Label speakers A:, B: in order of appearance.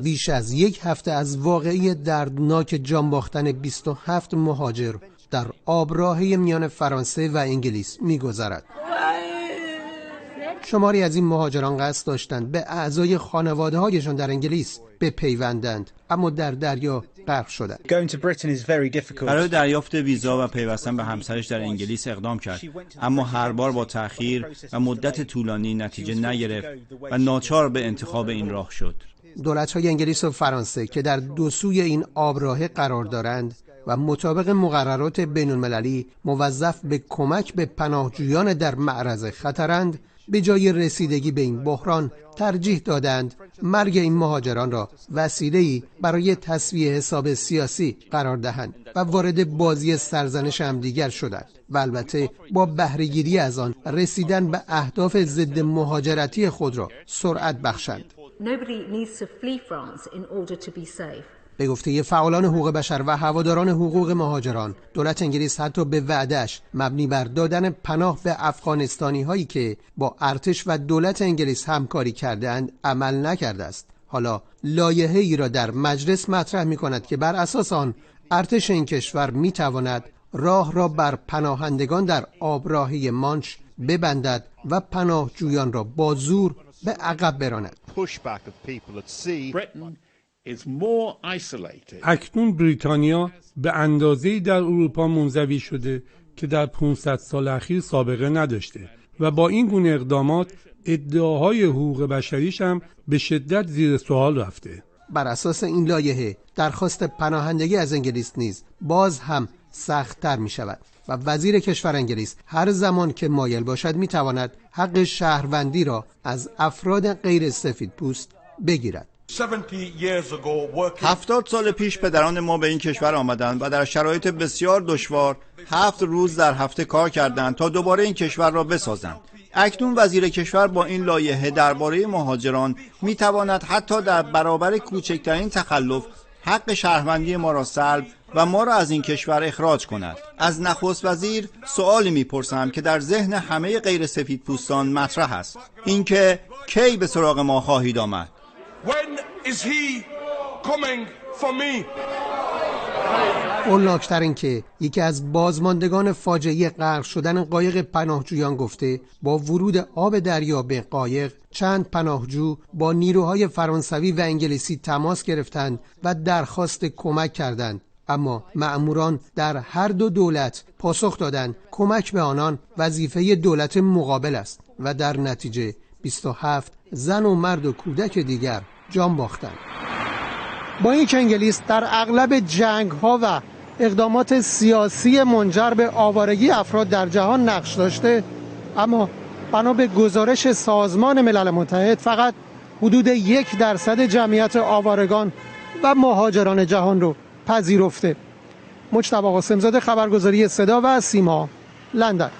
A: بیش از یک هفته از واقعه دردناک جان باختن 27 مهاجر در آبراهه میان فرانسه و انگلیس می‌گذرد. شماری از این مهاجران قصد داشتند به اعضای خانواده‌هایشان در انگلیس بپیوندند، اما در دریا غرق شدند.
B: برای دریافت ویزا و پیوستن به همسرش در انگلیس اقدام کرد، اما هر بار با تأخیر و مدت طولانی نتیجه نگرفت و ناچار به انتخاب این راه شد.
A: دولت‌های انگلیس و فرانسه که در دو سوی این آبراهه قرار دارند و مطابق مقررات بین‌المللی موظف به کمک به پناهجویان در معرض خطرند، به جای رسیدگی به این بحران ترجیح دادند مرگ این مهاجران را وسیله‌ای برای تسویه حساب سیاسی قرار دهند و وارد بازی سرزنش همدیگر شدند و البته با بهره‌گیری از آن رسیدن به اهداف ضد مهاجرتی خود را سرعت بخشند. به گفته فعالان حقوق بشر و هواداران حقوق مهاجران، دولت انگلیس حتی به وعده‌اش مبنی بر دادن پناه به افغانستانی هایی که با ارتش و دولت انگلیس همکاری کردند عمل نکرده است. حالا لایحه‌ای را در مجلس مطرح می‌کند که بر اساس آن ارتش این کشور می‌تواند راه را بر پناهندگان در آبراهه مانش ببندد و پناهجویان را با زور به عقب براند.
C: اکنون بریتانیا به اندازه‌ای در اروپا منزوی شده که در 500 سال اخیر سابقه نداشته و با این گونه اقدامات ادعاهای حقوق بشریش هم به شدت زیر سوال رفته.
A: بر اساس این لایحه درخواست پناهندگی از انگلیس نیز باز هم سخت‌تر می شود و وزیر کشور انگلیس هر زمان که مایل باشد می تواند حق شهروندی را از افراد غیر سفیدپوست بگیرد.
B: 70 سال پیش پدران ما به این کشور آمدند و در شرایط بسیار دشوار 7 روز در هفته کار کردند تا دوباره این کشور را بسازند. اکنون وزیر کشور با این لایحه درباره مهاجران میتواند حتی در برابر کوچکترین تخلف حق شهروندی ما را سلب و ما را از این کشور اخراج کند. از نخست وزیر سوالی میپرسم که در ذهن همه غیر سفید پوستان مطرح است، اینکه کی به سراغ ما خواهید آمد؟
D: When is he coming for me?
A: هولناکتر این که یکی از بازماندگان فاجعه غرق شدن قایق پناهجویان گفته با ورود آب دریا به قایق چند پناهجو با نیروهای فرانسوی و انگلیسی تماس گرفتند و درخواست کمک کردند، اما مأموران در هر دو دولت پاسخ دادند کمک به آنان وظیفه دولت مقابل است و در نتیجه 27 زن و مرد و کودک دیگر جان باختند. با اینکه انگلیس در اغلب جنگ‌ها و اقدامات سیاسی منجر به آوارگی افراد در جهان نقش داشته، اما بنا به گزارش سازمان ملل متحد فقط حدود 1% جمعیت آوارگان و مهاجران جهان رو پذیرفته. مجتبی قاسم‌زاده، خبرگزاری صدا و سیما، لندن.